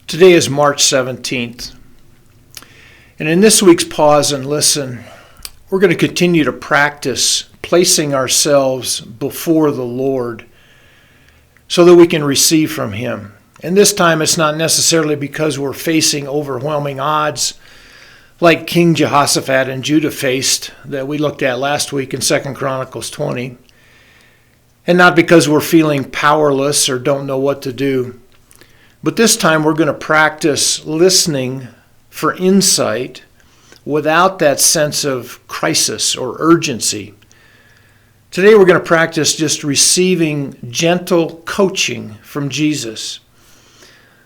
Today is March 17th, and in this week's Pause and Listen, we're going to continue to practice placing ourselves before the Lord so that we can receive from Him. And this time it's not necessarily because we're facing overwhelming odds like King Jehoshaphat and Judah faced that we looked at last week in 2 Chronicles 20, and not because we're feeling powerless or don't know what to do. But this time we're going to practice listening for insight without that sense of crisis or urgency. Today we're going to practice just receiving gentle coaching from Jesus,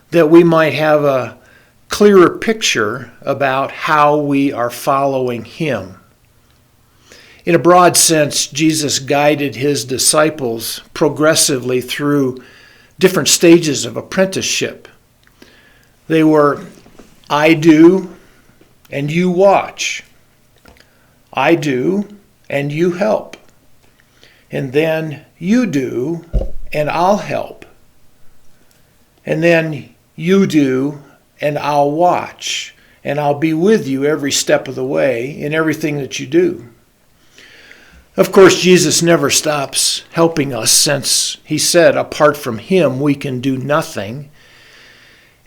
that we might have a clearer picture about how we are following Him. In a broad sense, Jesus guided His disciples progressively through different stages of apprenticeship. They were, I do, and you watch. I do, and you help. And then you do, and I'll help. And then you do, and I'll watch. And I'll be with you every step of the way in everything that you do. Of course, Jesus never stops helping us, since He said, apart from Him, we can do nothing.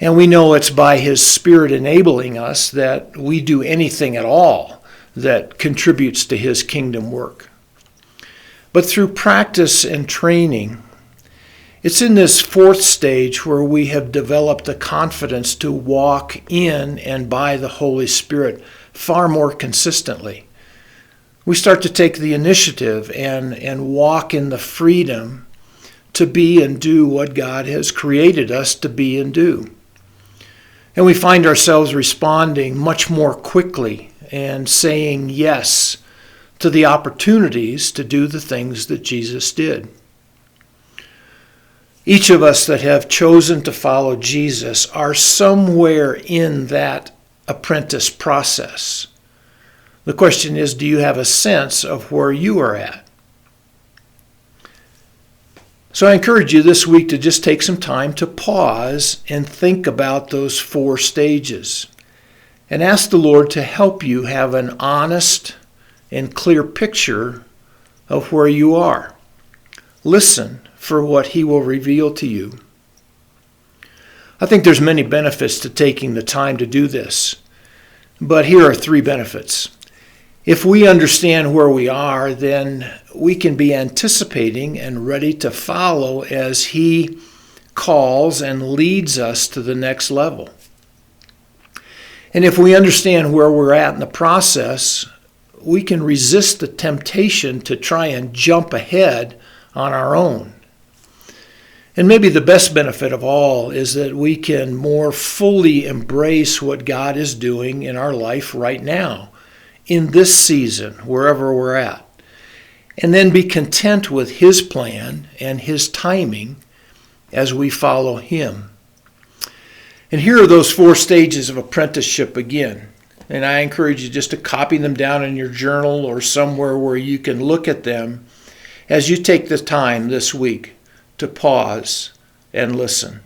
And we know it's by His Spirit enabling us that we do anything at all that contributes to His kingdom work. But through practice and training, it's in this fourth stage where we have developed the confidence to walk in and by the Holy Spirit far more consistently. We start to take the initiative and walk in the freedom to be and do what God has created us to be and do. And we find ourselves responding much more quickly and saying yes to the opportunities to do the things that Jesus did. Each of us that have chosen to follow Jesus are somewhere in that apprentice process. The question is, do you have a sense of where you are at? So I encourage you this week to just take some time to pause and think about those four stages and ask the Lord to help you have an honest and clear picture of where you are. Listen for what He will reveal to you. I think there's many benefits to taking the time to do this, but here are three benefits. If we understand where we are, then we can be anticipating and ready to follow as He calls and leads us to the next level. And if we understand where we're at in the process, we can resist the temptation to try and jump ahead on our own. And maybe the best benefit of all is that we can more fully embrace what God is doing in our life right now, in this season, wherever we're at, and then be content with His plan and His timing as we follow Him. And here are those four stages of apprenticeship again. And I encourage you just to copy them down in your journal or somewhere where you can look at them as you take the time this week to pause and listen.